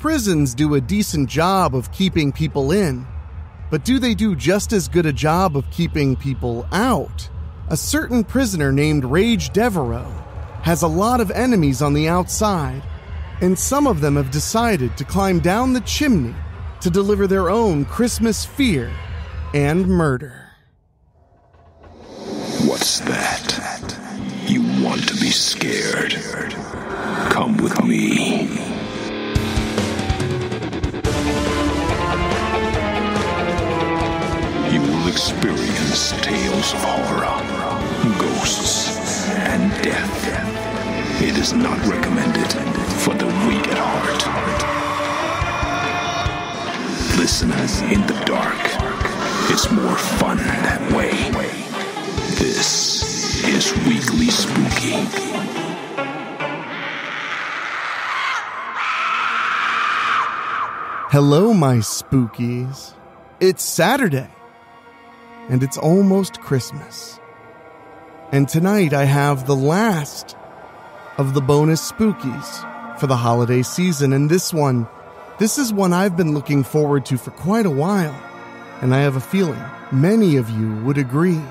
Prisons do a decent job of keeping people in, but do they do just as good a job of keeping people out? A certain prisoner named Raige Devereux has a lot of enemies on the outside, and some of them have decided to climb down the chimney to deliver their own Christmas fear and murder. What's that? You want to be scared? Come with me. You will experience tales of horror, ghosts, and death. It is not recommended for the weak at heart. Listen in the dark. It's more fun that way. This is Weekly Spooky. Hello, my spookies. It's Saturday, and it's almost Christmas. And tonight I have the last of the bonus spookies for the holiday season, and this is one I've been looking forward to for quite a while, and I have a feeling many of you would agree.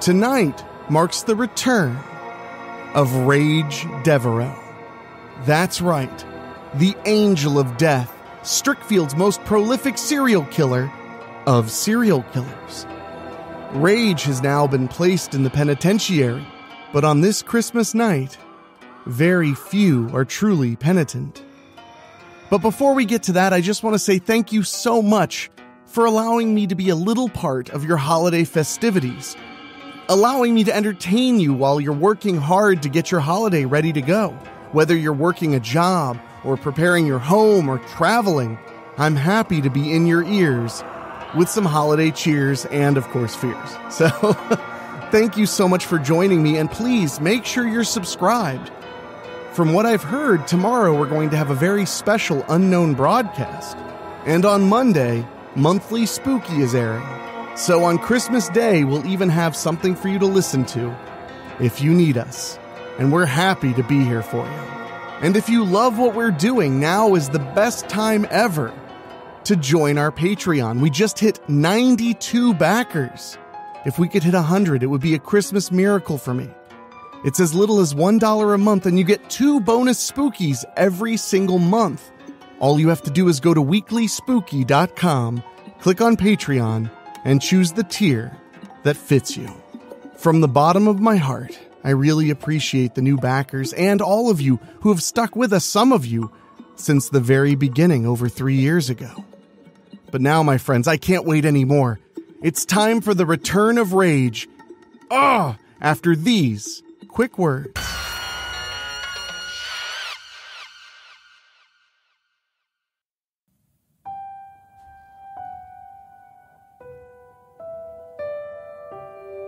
Tonight marks the return of Raige Devereux. That's right, the Angel of Death, Strickfield's most prolific serial killer of serial killers. Raige has now been placed in the penitentiary, but on this Christmas night, very few are truly penitent. But before we get to that, I just want to say thank you so much for allowing me to be a little part of your holiday festivities, allowing me to entertain you while you're working hard to get your holiday ready to go. Whether you're working a job or preparing your home or traveling, I'm happy to be in your ears with some holiday cheers and, of course, fears. So, thank you so much for joining me, and please make sure you're subscribed. From what I've heard, tomorrow we're going to have a very special unknown broadcast. And on Monday, Monthly Spooky is airing. So on Christmas Day, we'll even have something for you to listen to if you need us. And we're happy to be here for you. And if you love what we're doing, now is the best time ever to join our Patreon. We just hit 92 backers. If we could hit 100, it would be a Christmas miracle for me. It's as little as $1 a month, and you get 2 bonus spookies every single month. All you have to do is go to weeklyspooky.com, click on Patreon, and choose the tier that fits you. From the bottom of my heart, I really appreciate the new backers and all of you who have stuck with us, some of you, since the very beginning over 3 years ago. But now, my friends, I can't wait anymore. It's time for the return of Raige. After these quick words.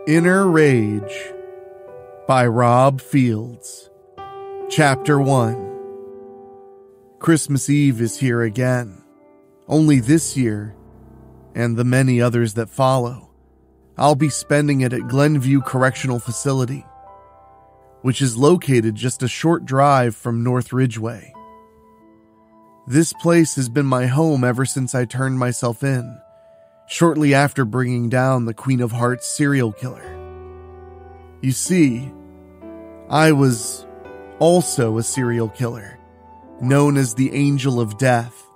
Inner Raige by Rob Fields. Chapter 1. Christmas Eve is here again. Only this year, and the many others that follow, I'll be spending it at Glenview Correctional Facility, which is located just a short drive from North Ridgeway. This place has been my home ever since I turned myself in, shortly after bringing down the Queen of Hearts serial killer. You see, I was also a serial killer, known as the Angel of Death.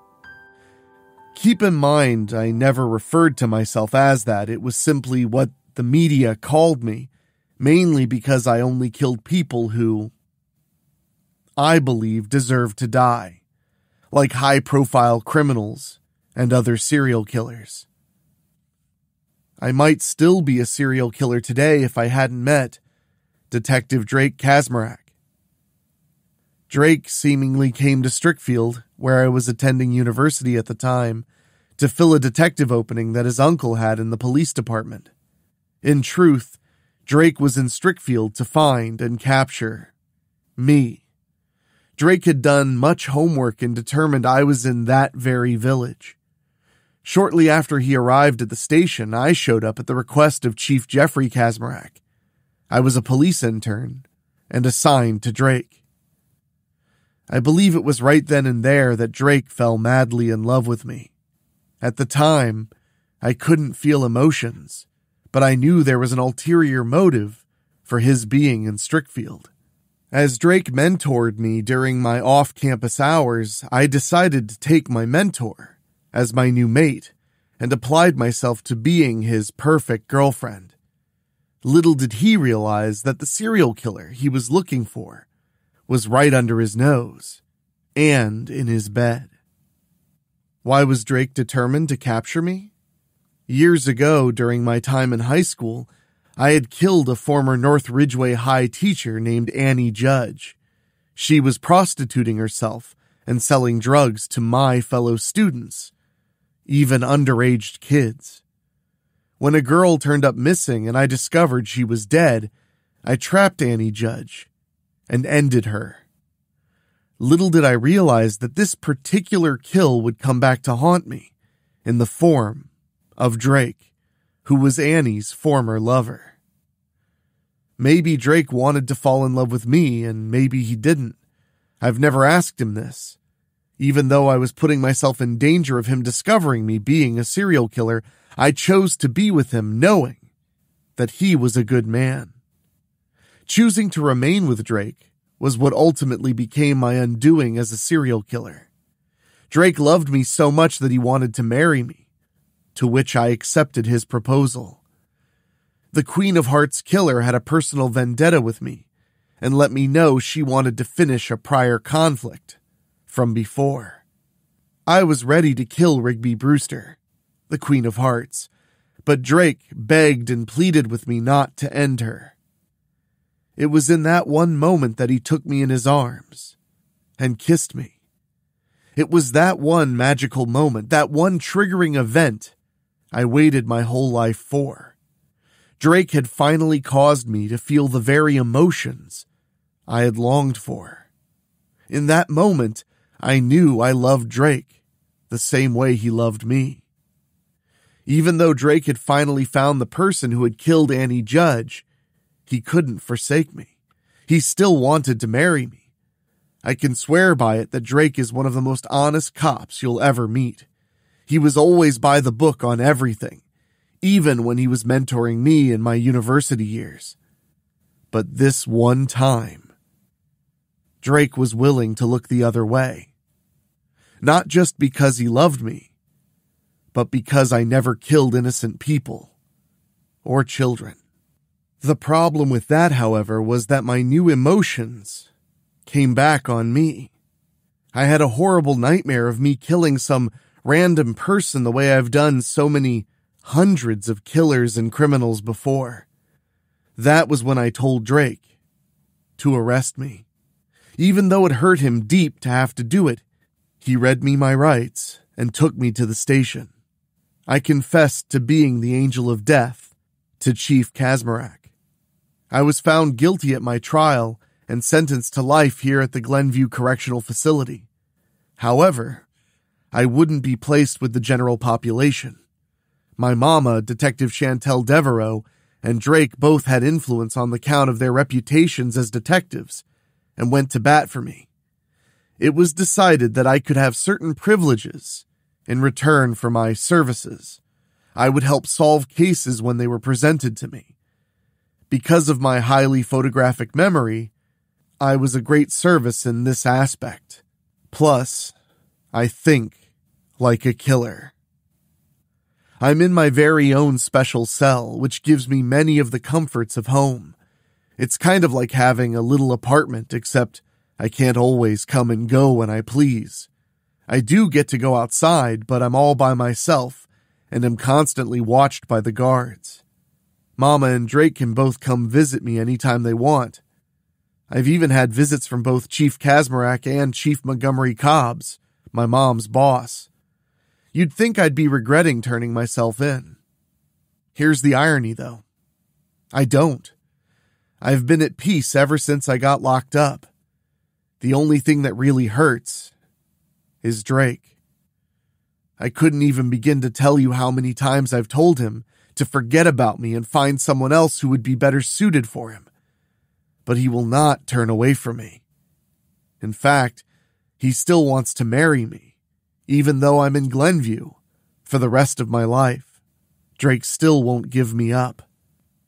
Keep in mind, I never referred to myself as that. It was simply what the media called me, mainly because I only killed people who I believe deserved to die, like high-profile criminals and other serial killers. I might still be a serial killer today if I hadn't met Detective Drake Kazmarek. Drake seemingly came to Strickfield, where I was attending university at the time, to fill a detective opening that his uncle had in the police department. In truth, Drake was in Strickfield to find and capture me. Drake had done much homework and determined I was in that very village. Shortly after he arrived at the station, I showed up at the request of Chief Jeffrey Kazmarek. I was a police intern and assigned to Drake. I believe it was right then and there that Drake fell madly in love with me. At the time, I couldn't feel emotions, but I knew there was an ulterior motive for his being in Strickfield. As Drake mentored me during my off-campus hours, I decided to take my mentor as my new mate and applied myself to being his perfect girlfriend. Little did he realize that the serial killer he was looking for was right under his nose and in his bed. Why was Drake determined to capture me? Years ago, during my time in high school, I had killed a former North Ridgeway High teacher named Annie Judge. She was prostituting herself and selling drugs to my fellow students, even underage kids. When a girl turned up missing and I discovered she was dead, I trapped Annie Judge and ended her. Little did I realize that this particular kill would come back to haunt me in the form of Drake, who was Annie's former lover. Maybe Drake wanted to fall in love with me, and maybe he didn't. I've never asked him this. Even though I was putting myself in danger of him discovering me being a serial killer, I chose to be with him knowing that he was a good man. Choosing to remain with Drake was what ultimately became my undoing as a serial killer. Drake loved me so much that he wanted to marry me, to which I accepted his proposal. The Queen of Hearts killer had a personal vendetta with me and let me know she wanted to finish a prior conflict from before. I was ready to kill Rigby Brewster, the Queen of Hearts, but Drake begged and pleaded with me not to end her. It was in that one moment that he took me in his arms and kissed me. It was that one magical moment, that one triggering event I waited my whole life for. Drake had finally caused me to feel the very emotions I had longed for. In that moment, I knew I loved Drake the same way he loved me. Even though Drake had finally found the person who had killed Annie Judge, he couldn't forsake me. He still wanted to marry me. I can swear by it that Drake is one of the most honest cops you'll ever meet. He was always by the book on everything, even when he was mentoring me in my university years. But this one time, Drake was willing to look the other way. Not just because he loved me, but because I never killed innocent people or children. The problem with that, however, was that my new emotions came back on me. I had a horrible nightmare of me killing some random person the way I've done so many hundreds of killers and criminals before. That was when I told Drake to arrest me. Even though it hurt him deep to have to do it, he read me my rights and took me to the station. I confessed to being the angel of death to Chief Kazmarak. I was found guilty at my trial and sentenced to life here at the Glenview Correctional Facility. However, I wouldn't be placed with the general population. My mama, Detective Raige Devereux, and Drake both had influence on the count of their reputations as detectives and went to bat for me. It was decided that I could have certain privileges in return for my services. I would help solve cases when they were presented to me. Because of my highly photographic memory, I was a great service in this aspect. Plus, I think like a killer. I'm in my very own special cell, which gives me many of the comforts of home. It's kind of like having a little apartment, except I can't always come and go when I please. I do get to go outside, but I'm all by myself and am constantly watched by the guards. Mama and Drake can both come visit me anytime they want. I've even had visits from both Chief Kazmarak and Chief Montgomery Cobbs, my mom's boss. You'd think I'd be regretting turning myself in. Here's the irony, though. I don't. I've been at peace ever since I got locked up. The only thing that really hurts is Drake. I couldn't even begin to tell you how many times I've told him to forget about me and find someone else who would be better suited for him. But he will not turn away from me. In fact, He still wants to marry me, even though I'm in Glenview for the rest of my life. Drake still won't give me up.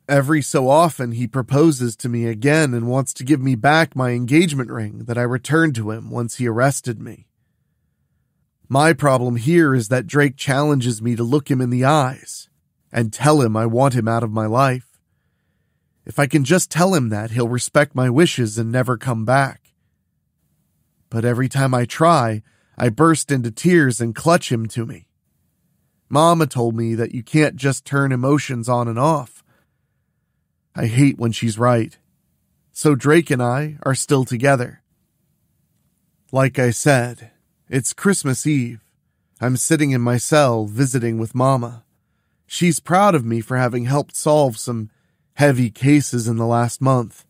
Every so often he proposes to me again and wants to give me back my engagement ring that I returned to him once he arrested me. My problem here is that Drake challenges me to look him in the eyes and tell him I want him out of my life. If I can just tell him that, he'll respect my wishes and never come back. But every time I try, I burst into tears and clutch him to me. Mama told me that you can't just turn emotions on and off. I hate when she's right. So Drake and I are still together. Like I said, it's Christmas Eve. I'm sitting in my cell visiting with Mama. She's proud of me for having helped solve some heavy cases in the last month.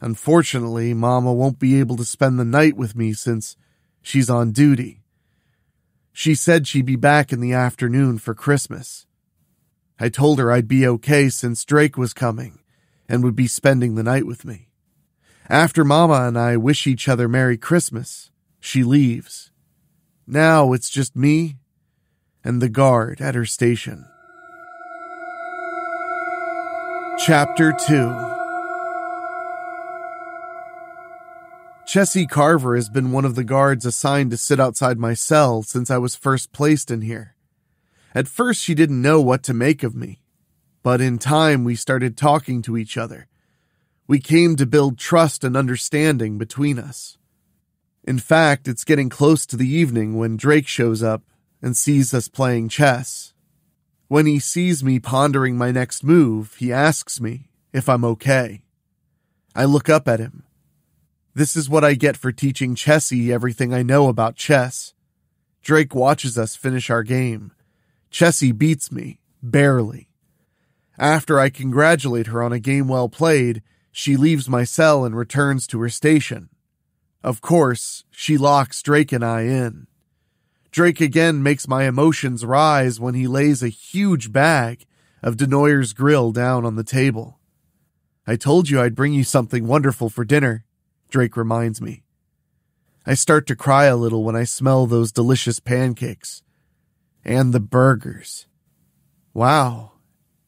Unfortunately, Mama won't be able to spend the night with me since she's on duty. She said she'd be back in the afternoon for Christmas. I told her I'd be okay since Drake was coming and would be spending the night with me. After Mama and I wish each other Merry Christmas, she leaves. Now it's just me and the guard at her station. Chapter 2. Chessie Carver has been one of the guards assigned to sit outside my cell since I was first placed in here. At first she didn't know what to make of me, but in time we started talking to each other. We came to build trust and understanding between us. In fact, it's getting close to the evening when Drake shows up and sees us playing chess. When he sees me pondering my next move, he asks me if I'm okay. I look up at him. This is what I get for teaching Chessie everything I know about chess. Drake watches us finish our game. Chessie beats me, barely. After I congratulate her on a game well played, she leaves my cell and returns to her station. Of course, she locks Drake and I in. Drake again makes my emotions rise when he lays a huge bag of Denoyer's Grill down on the table. I told you I'd bring you something wonderful for dinner, Drake reminds me. I start to cry a little when I smell those delicious pancakes. And the burgers. Wow,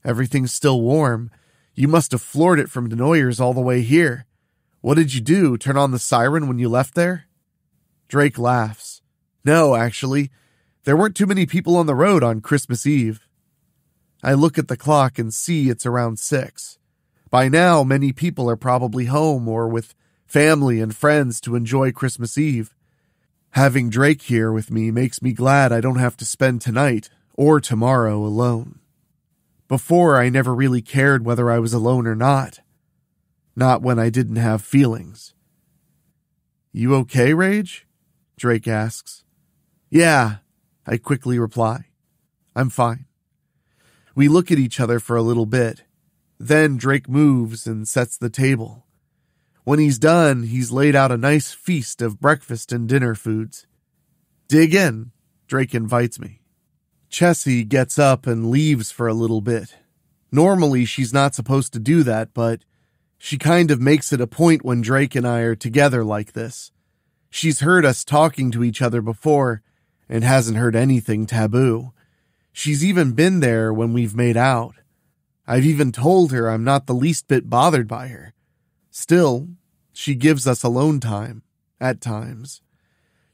everything's still warm. You must have floored it from Denoyer's all the way here. What did you do, turn on the siren when you left there? Drake laughs. No, actually, there weren't too many people on the road on Christmas Eve. I look at the clock and see it's around 6. By now, many people are probably home or with family and friends to enjoy Christmas Eve. Having Drake here with me makes me glad I don't have to spend tonight or tomorrow alone. Before, I never really cared whether I was alone or not. Not when I didn't have feelings. You okay, Raige? Drake asks. Yeah, I quickly reply. I'm fine. We look at each other for a little bit. Then Drake moves and sets the table. When he's done, he's laid out a nice feast of breakfast and dinner foods. Dig in, Drake invites me. Chessie gets up and leaves for a little bit. Normally, she's not supposed to do that, but she kind of makes it a point when Drake and I are together like this. She's heard us talking to each other before and hasn't heard anything taboo. She's even been there when we've made out. I've even told her I'm not the least bit bothered by her. Still, she gives us alone time, at times.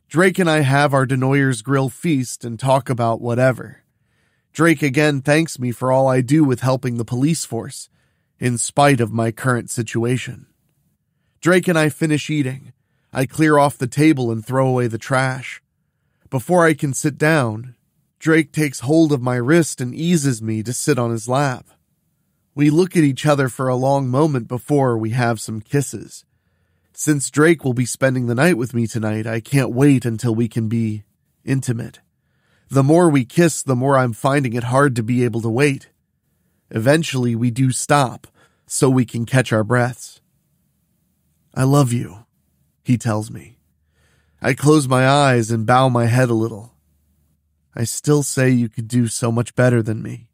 Drake and I have our Denoyer's Grill feast and talk about whatever. Drake again thanks me for all I do with helping the police force, in spite of my current situation. Drake and I finish eating. I clear off the table and throw away the trash. Before I can sit down, Drake takes hold of my wrist and eases me to sit on his lap. We look at each other for a long moment before we have some kisses. Since Drake will be spending the night with me tonight, I can't wait until we can be intimate. The more we kiss, the more I'm finding it hard to be able to wait. Eventually, we do stop, so we can catch our breaths. I love you, he tells me. I close my eyes and bow my head a little. I still say you could do so much better than me.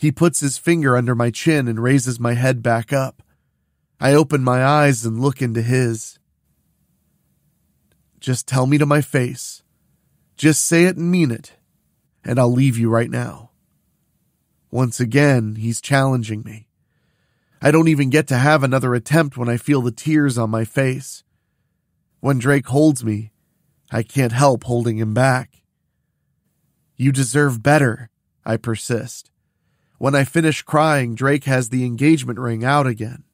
He puts his finger under my chin and raises my head back up. I open my eyes and look into his. just tell me to my face. Just say it and mean it, and I'll leave you right now. Once again, he's challenging me. I don't even get to have another attempt when I feel the tears on my face. When Drake holds me, I can't help holding him back. You deserve better, I persist. When I finish crying, Drake has the engagement ring out again.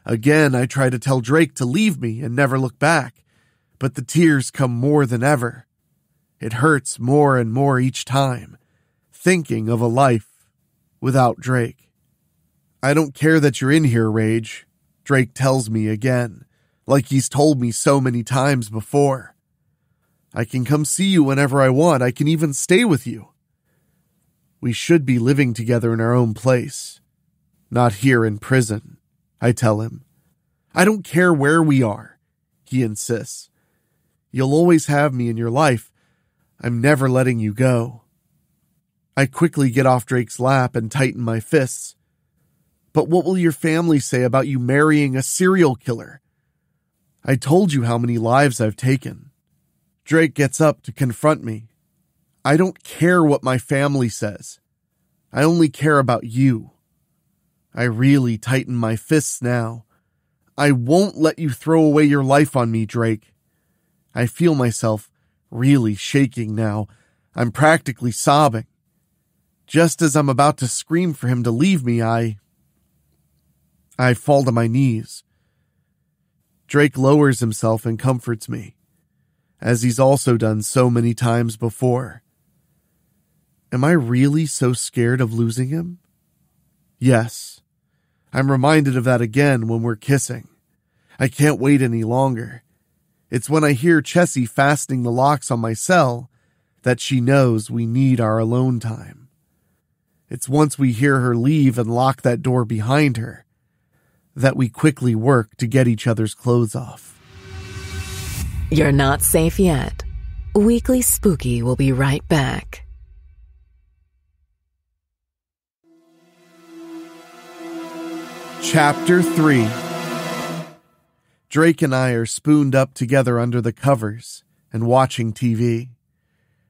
Again, I try to tell Drake to leave me and never look back, but the tears come more than ever. It hurts more and more each time, thinking of a life without Drake. I don't care that you're in here, Raige, Drake tells me again, like he's told me so many times before. I can come see you whenever I want. I can even stay with you. We should be living together in our own place, not here in prison, I tell him. I don't care where we are, he insists. You'll always have me in your life. I'm never letting you go. I quickly get off Drake's lap and tighten my fists. But what will your family say about you marrying a serial killer? I told you how many lives I've taken. Drake gets up to confront me. I don't care what my family says. I only care about you. I really tighten my fists now. I won't let you throw away your life on me, Drake. I feel myself really shaking now. I'm practically sobbing. Just as I'm about to scream for him to leave me, I fall to my knees. Drake lowers himself and comforts me, as he's also done so many times before. Am I really so scared of losing him? Yes. I'm reminded of that again when we're kissing. I can't wait any longer. It's when I hear Chessie fastening the locks on my cell that she knows we need our alone time. It's once we hear her leave and lock that door behind her that we quickly work to get each other's clothes off. You're not safe yet. Weekly Spooky will be right back. Chapter 3. Drake and I are spooned up together under the covers and watching TV.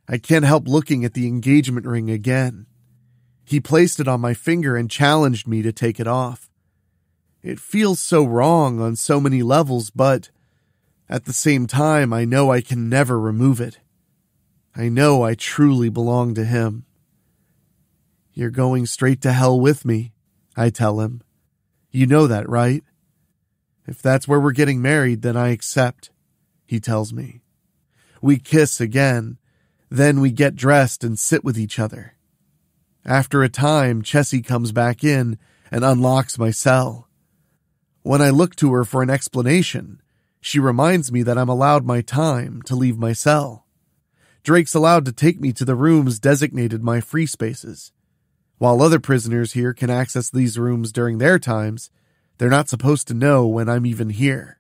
I can't help looking at the engagement ring again. He placed it on my finger and challenged me to take it off. It feels so wrong on so many levels, but at the same time, I know I can never remove it. I know I truly belong to him. You're going straight to hell with me, I tell him. You know that, right? If that's where we're getting married, then I accept, he tells me. We kiss again, then we get dressed and sit with each other. After a time, Chessie comes back in and unlocks my cell. When I look to her for an explanation, she reminds me that I'm allowed my time to leave my cell. Drake's allowed to take me to the rooms designated my free spaces. While other prisoners here can access these rooms during their times, they're not supposed to know when I'm even here.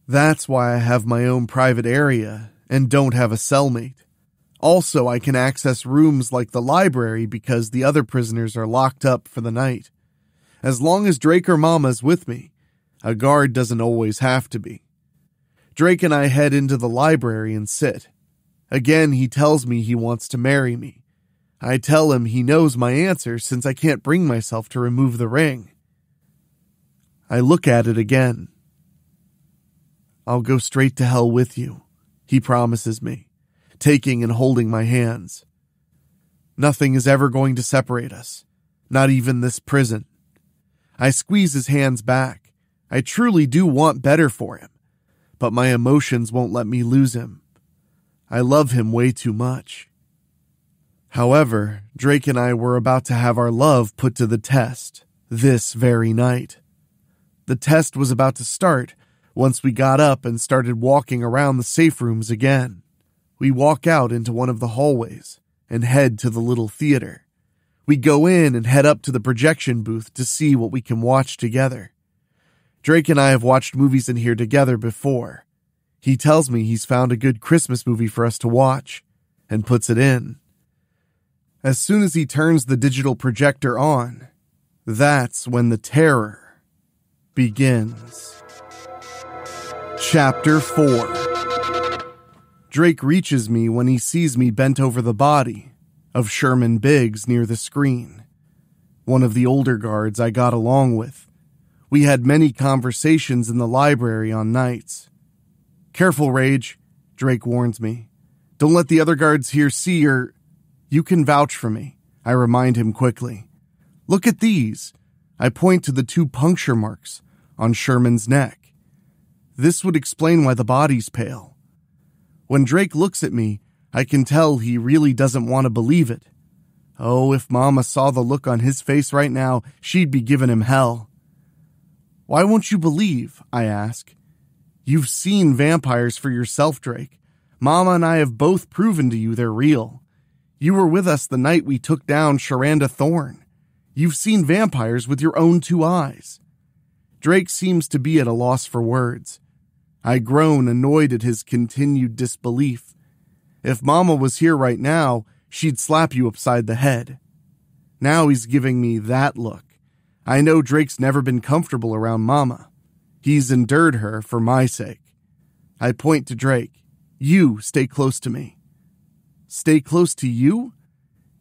That's why I have my own private area and don't have a cellmate. Also, I can access rooms like the library because the other prisoners are locked up for the night. As long as Drake or Mama's with me, a guard doesn't always have to be. Drake and I head into the library and sit. Again, he tells me he wants to marry me. I tell him he knows my answer since I can't bring myself to remove the ring. I look at it again. I'll go straight to hell with you, he promises me, taking and holding my hands. Nothing is ever going to separate us, not even this prison. I squeeze his hands back. I truly do want better for him, but my emotions won't let me lose him. I love him way too much. However, Drake and I were about to have our love put to the test this very night. The test was about to start once we got up and started walking around the safe rooms again. We walk out into one of the hallways and head to the little theater. We go in and head up to the projection booth to see what we can watch together. Drake and I have watched movies in here together before. He tells me he's found a good Christmas movie for us to watch and puts it in. As soon as he turns the digital projector on, that's when the terror begins. Chapter 4. Drake reaches me when he sees me bent over the body of Sherman Biggs near the screen, one of the older guards I got along with. We had many conversations in the library on nights. "Careful, Raige," Drake warns me. "Don't let the other guards here see your—" "You can vouch for me," I remind him quickly. "Look at these." I point to the 2 puncture marks on Sherman's neck. This would explain why the body's pale. When Drake looks at me, I can tell he really doesn't want to believe it. Oh, if Mama saw the look on his face right now, she'd be giving him hell. "Why won't you believe?" I ask. "You've seen vampires for yourself, Drake. Mama and I have both proven to you they're real. You were with us the night we took down Sharanda Thorne. You've seen vampires with your own 2 eyes. Drake seems to be at a loss for words. I groan, annoyed at his continued disbelief. If Mama was here right now, she'd slap you upside the head. Now he's giving me that look. I know Drake's never been comfortable around Mama. He's endured her for my sake. I point to Drake. "You stay close to me." "Stay close to you?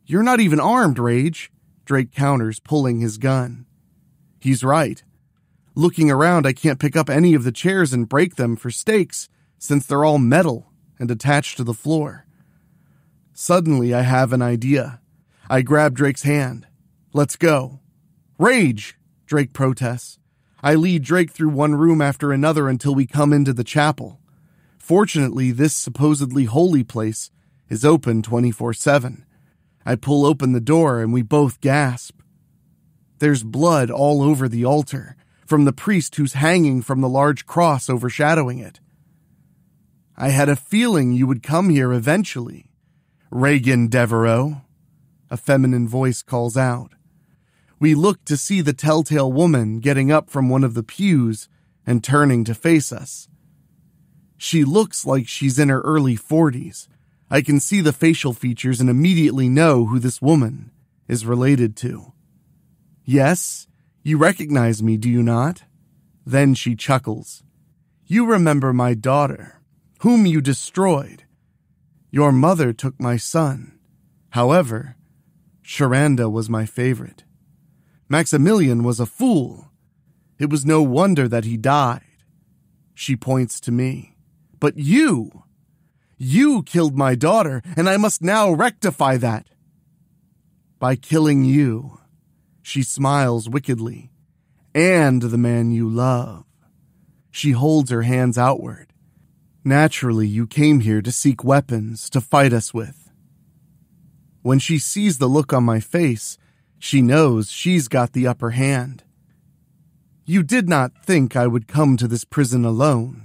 You're not even armed, Raige," Drake counters, pulling his gun. He's right. Looking around, I can't pick up any of the chairs and break them for stakes, since they're all metal and attached to the floor. Suddenly, I have an idea. I grab Drake's hand. "Let's go." "Raige!" Drake protests. I lead Drake through one room after another until we come into the chapel. Fortunately, this supposedly holy place is open 24/7. I pull open the door and we both gasp. There's blood all over the altar, from the priest who's hanging from the large cross overshadowing it. "I had a feeling you would come here eventually, Raige Devereux," a feminine voice calls out. We look to see the telltale woman getting up from one of the pews and turning to face us. She looks like she's in her early 40s. I can see the facial features and immediately know who this woman is related to. "Yes, you recognize me, do you not?" Then she chuckles. "You remember my daughter, whom you destroyed. Your mother took my son. However, Sharanda was my favorite. Maximilian was a fool. It was no wonder that he died." She points to me. "But you killed my daughter, and I must now rectify that." "By killing you," she smiles wickedly, "and the man you love." She holds her hands outward. "Naturally, you came here to seek weapons to fight us with." When she sees the look on my face, she knows she's got the upper hand. "You did not think I would come to this prison alone.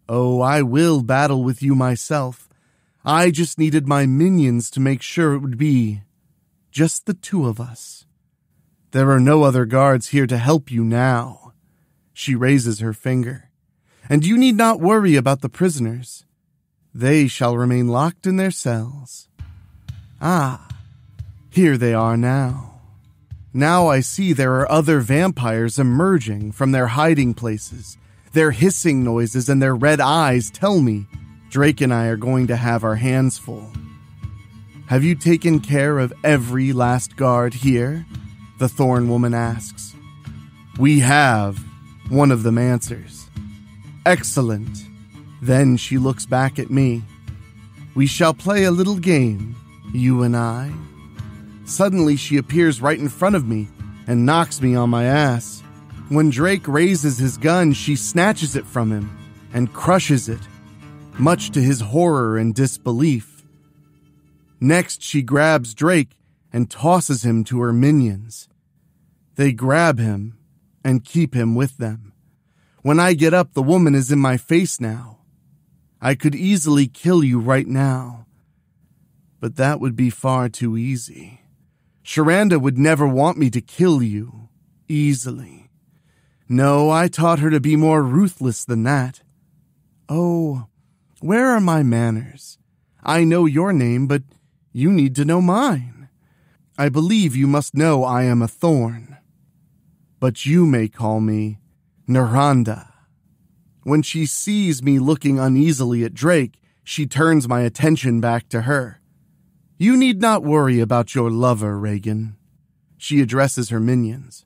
Oh, I will battle with you myself. I just needed my minions to make sure it would be just the 2 of us. There are no other guards here to help you now." She raises her finger. "And you need not worry about the prisoners. They shall remain locked in their cells. Ah, here they are now. Now I see there are other vampires emerging from their hiding places. Their hissing noises and their red eyes tell me Drake and I are going to have our hands full." "Have you taken care of every last guard here?" the Thorn woman asks. "We have," one of them answers. "Excellent." Then she looks back at me. "We shall play a little game, you and I." Suddenly she appears right in front of me and knocks me on my ass. When Drake raises his gun, she snatches it from him and crushes it, much to his horror and disbelief. Next, she grabs Drake and tosses him to her minions. They grab him and keep him with them. When I get up, the woman is in my face now. "I could easily kill you right now, but that would be far too easy. Sharanda would never want me to kill you easily. No, I taught her to be more ruthless than that. Oh, where are my manners? I know your name, but you need to know mine. I believe you must know I am a thorn, but you may call me Naranda." When she sees me looking uneasily at Drake, She turns my attention back to her. You need not worry about your lover, Reagan. She addresses her minions.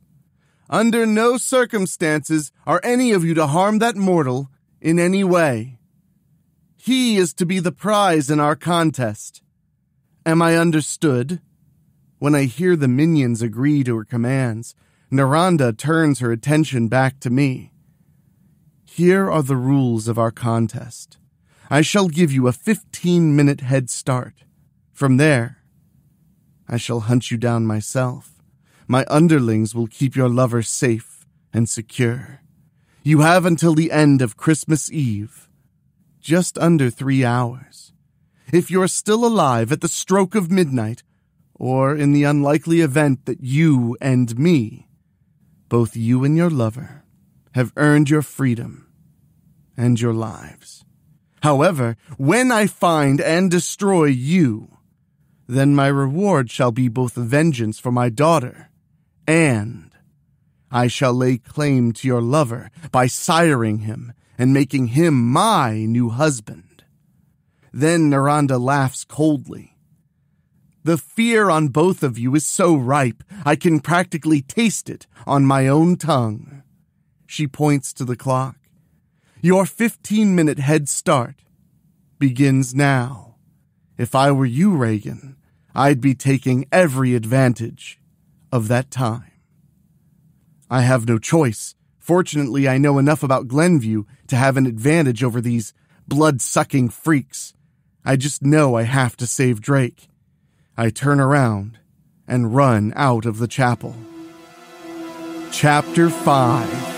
Under no circumstances are any of you to harm that mortal in any way. He is to be the prize in our contest. Am I understood? When I hear the minions agree to her commands, Naranda turns her attention back to me. Here are the rules of our contest. I shall give you a 15-minute head start. From there, I shall hunt you down myself. My underlings will keep your lover safe and secure. You have until the end of Christmas Eve, just under 3 hours. If you're still alive at the stroke of midnight, or in the unlikely event that you and me, both you and your lover, have earned your freedom and your lives. However, when I find and destroy you, then my reward shall be both vengeance for my daughter, and I shall lay claim to your lover by siring him and making him my new husband. Then Naranda laughs coldly. The fear on both of you is so ripe, I can practically taste it on my own tongue. She points to the clock. Your 15-minute head start begins now. If I were you, Reagan, I'd be taking every advantage of that time. I have no choice. Fortunately, I know enough about Glenview to have an advantage over these blood-sucking freaks. I just know I have to save Drake. I turn around and run out of the chapel. Chapter 5.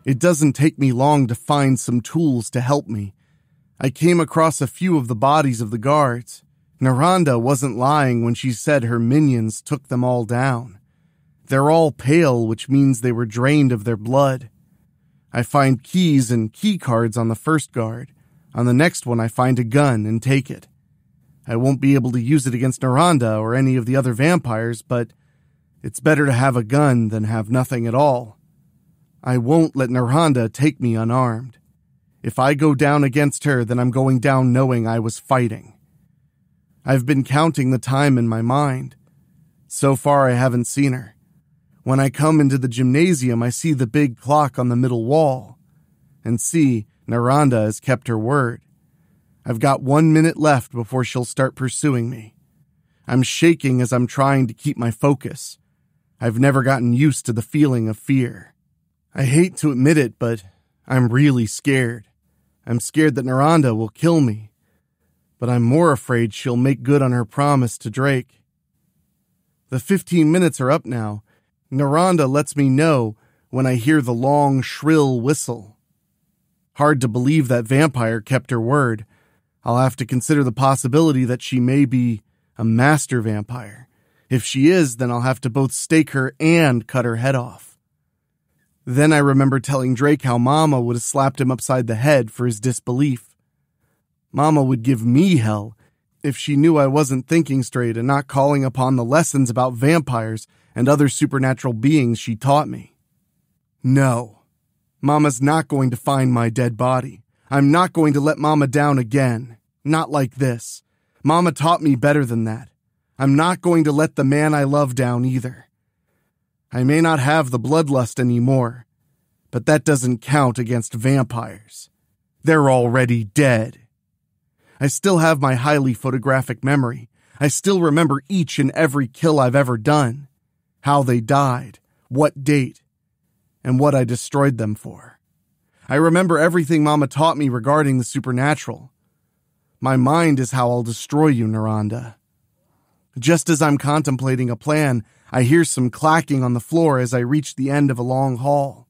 It doesn't take me long to find some tools to help me. I came across a few of the bodies of the guards. Naranda wasn't lying when she said her minions took them all down. They're all pale, which means they were drained of their blood. I find keys and key cards on the first guard. On the next one, I find a gun and take it. I won't be able to use it against Naranda or any of the other vampires, but it's better to have a gun than have nothing at all. I won't let Naranda take me unarmed. If I go down against her, then I'm going down knowing I was fighting. I've been counting the time in my mind. So far, I haven't seen her. When I come into the gymnasium, I see the big clock on the middle wall. And see, Naranda has kept her word. I've got 1 minute left before she'll start pursuing me. I'm shaking as I'm trying to keep my focus. I've never gotten used to the feeling of fear. I hate to admit it, but I'm really scared. I'm scared that Naranda will kill me. But I'm more afraid she'll make good on her promise to Drake. The 15 minutes are up now. Naranda lets me know when I hear the long, shrill whistle. Hard to believe that vampire kept her word. I'll have to consider the possibility that she may be a master vampire. If she is, then I'll have to both stake her and cut her head off. Then I remember telling Drake how Mama would have slapped him upside the head for his disbelief. Mama would give me hell if she knew I wasn't thinking straight and not calling upon the lessons about vampires and other supernatural beings she taught me. No, Mama's not going to find my dead body. I'm not going to let Mama down again. Not like this. Mama taught me better than that. I'm not going to let the man I love down either. I may not have the bloodlust anymore, but that doesn't count against vampires. They're already dead. I still have my highly photographic memory. I still remember each and every kill I've ever done, how they died, what date, and what I destroyed them for. I remember everything Mama taught me regarding the supernatural. My mind is how I'll destroy you, Naranda. Just as I'm contemplating a plan, I hear some clacking on the floor as I reach the end of a long hall.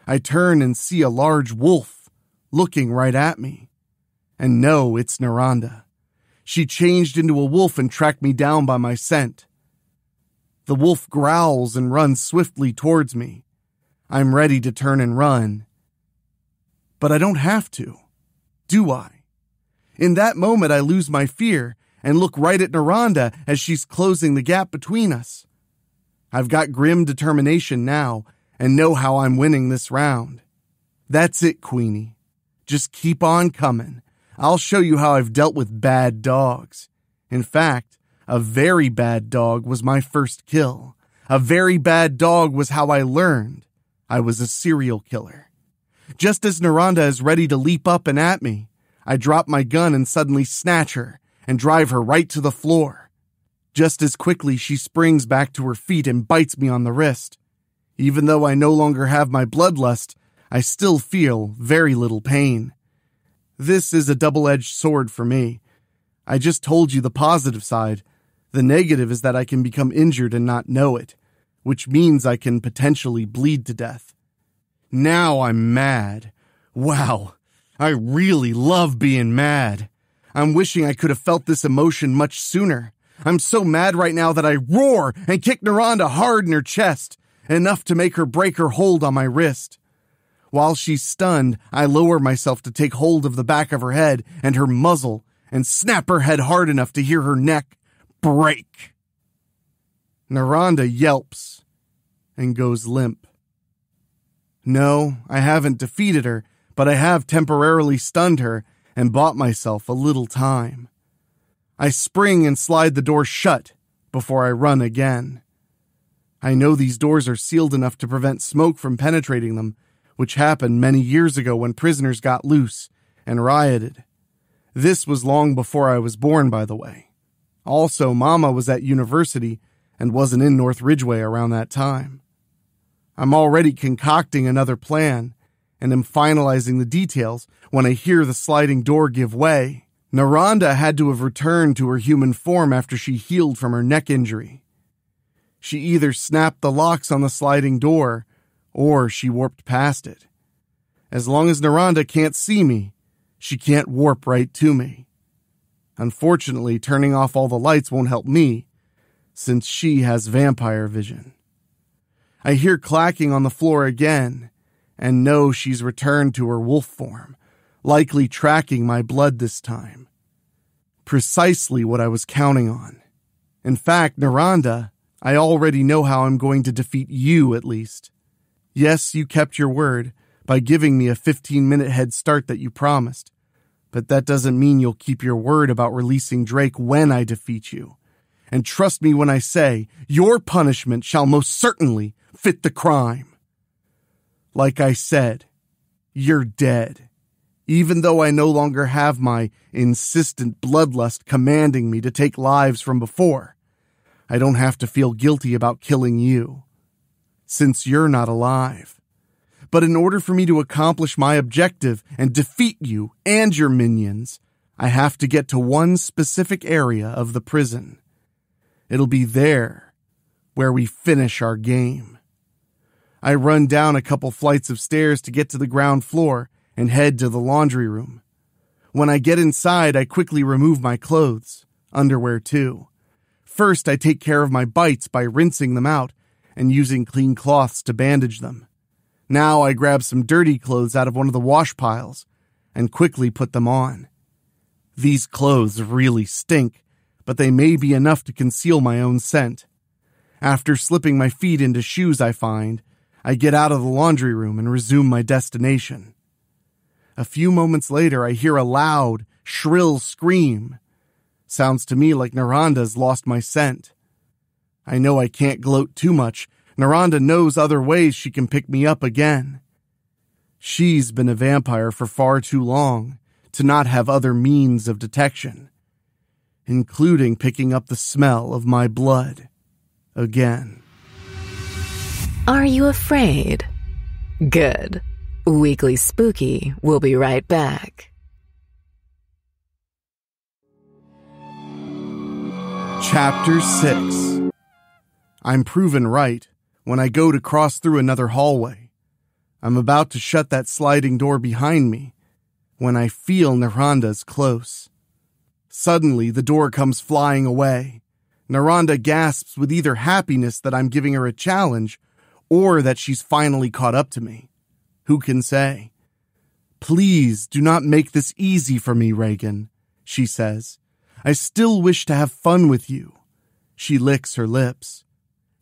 I turn and see a large wolf looking right at me. And no, it's Naranda. She changed into a wolf and tracked me down by my scent. The wolf growls and runs swiftly towards me. I'm ready to turn and run. But I don't have to, do I? In that moment, I lose my fear and look right at Naranda as she's closing the gap between us. I've got grim determination now and know how I'm winning this round. That's it, Queenie. Just keep on coming. I'll show you how I've dealt with bad dogs. In fact, a very bad dog was my first kill. A very bad dog was how I learned I was a serial killer. Just as Naranda is ready to leap up and at me, I drop my gun and suddenly snatch her and drive her right to the floor. Just as quickly, she springs back to her feet and bites me on the wrist. Even though I no longer have my bloodlust, I still feel very little pain. This is a double-edged sword for me. I just told you the positive side. The negative is that I can become injured and not know it, which means I can potentially bleed to death. Now I'm mad. Wow, I really love being mad. I'm wishing I could have felt this emotion much sooner. I'm so mad right now that I roar and kick Naranda hard in her chest, enough to make her break her hold on my wrist. While she's stunned, I lower myself to take hold of the back of her head and her muzzle and snap her head hard enough to hear her neck break. Naranda yelps and goes limp. No, I haven't defeated her, but I have temporarily stunned her and bought myself a little time. I spring and slide the door shut before I run again. I know these doors are sealed enough to prevent smoke from penetrating them, which happened many years ago when prisoners got loose and rioted. This was long before I was born, by the way. Also, Mama was at university and wasn't in North Ridgeway around that time. I'm already concocting another plan and am finalizing the details when I hear the sliding door give way. Naranda had to have returned to her human form after she healed from her neck injury. She either snapped the locks on the sliding door, or she warped past it. As long as Naranda can't see me, she can't warp right to me. Unfortunately, turning off all the lights won't help me, since she has vampire vision. I hear clacking on the floor again, and know she's returned to her wolf form, likely tracking my blood this time. Precisely what I was counting on. In fact, Naranda, I already know how I'm going to defeat you, at least. Yes, you kept your word by giving me a 15-minute head start that you promised, but that doesn't mean you'll keep your word about releasing Drake when I defeat you. And trust me when I say, your punishment shall most certainly fit the crime. Like I said, you're dead. Even though I no longer have my insistent bloodlust commanding me to take lives from before, I don't have to feel guilty about killing you, since you're not alive. But in order for me to accomplish my objective and defeat you and your minions, I have to get to one specific area of the prison. It'll be there where we finish our game. I run down a couple flights of stairs to get to the ground floor and head to the laundry room. When I get inside, I quickly remove my clothes, underwear too. First, I take care of my bites by rinsing them out and using clean cloths to bandage them. Now I grab some dirty clothes out of one of the wash piles and quickly put them on. These clothes really stink, but they may be enough to conceal my own scent. After slipping my feet into shoes I find, I get out of the laundry room and resume my destination. A few moments later, I hear a loud, shrill scream. Sounds to me like Naranda's lost my scent. I know I can't gloat too much. Naranda knows other ways she can pick me up again. She's been a vampire for far too long to not have other means of detection, including picking up the smell of my blood again. Are you afraid? Good. Weekly Spooky will be right back. Chapter 6. I'm proven right when I go to cross through another hallway. I'm about to shut that sliding door behind me when I feel Naranda's close. Suddenly, the door comes flying away. Naranda gasps with either happiness that I'm giving her a challenge or that she's finally caught up to me. Who can say? Please do not make this easy for me, Reagan, she says. I still wish to have fun with you. She licks her lips.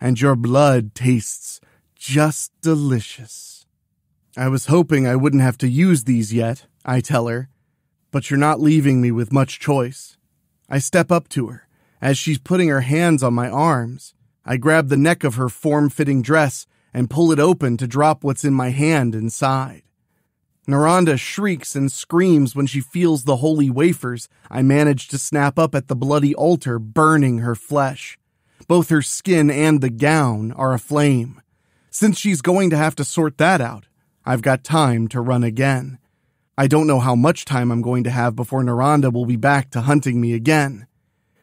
And your blood tastes just delicious. I was hoping I wouldn't have to use these yet, I tell her. But you're not leaving me with much choice. I step up to her. As she's putting her hands on my arms, I grab the neck of her form-fitting dress and pull it open to drop what's in my hand inside. Naranda shrieks and screams when she feels the holy wafers I managed to snap up at the bloody altar burning her flesh. Both her skin and the gown are aflame. Since she's going to have to sort that out, I've got time to run again. I don't know how much time I'm going to have before Naranda will be back to hunting me again.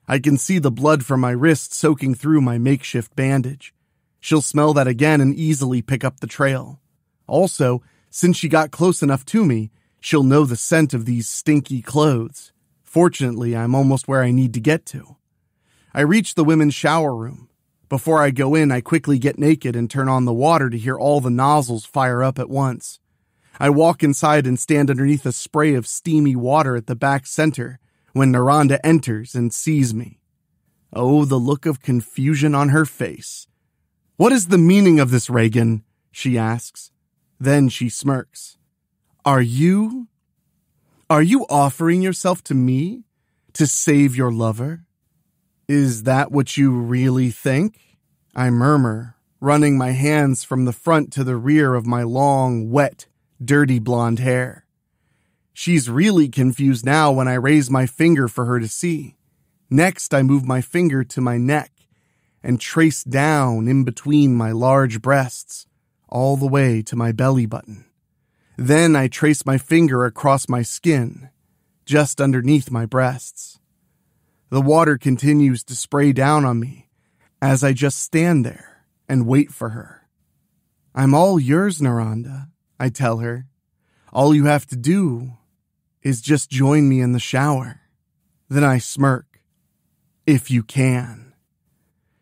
I can see the blood from my wrist soaking through my makeshift bandage. She'll smell that again and easily pick up the trail. Also, since she got close enough to me, she'll know the scent of these stinky clothes. Fortunately, I'm almost where I need to get to. I reach the women's shower room. Before I go in, I quickly get naked and turn on the water to hear all the nozzles fire up at once. I walk inside and stand underneath a spray of steamy water at the back center when Naranda enters and sees me. Oh, the look of confusion on her face. "What is the meaning of this, Reagan?" she asks. Then she smirks. Are you offering yourself to me to save your lover? Is that what you really think? I murmur, running my hands from the front to the rear of my long, wet, dirty blonde hair. She's really confused now when I raise my finger for her to see. Next, I move my finger to my neck and trace down in between my large breasts, all the way to my belly button. Then I trace my finger across my skin, just underneath my breasts. The water continues to spray down on me as I just stand there and wait for her. I'm all yours, Naranda, I tell her. All you have to do is just join me in the shower. Then I smirk. If you can.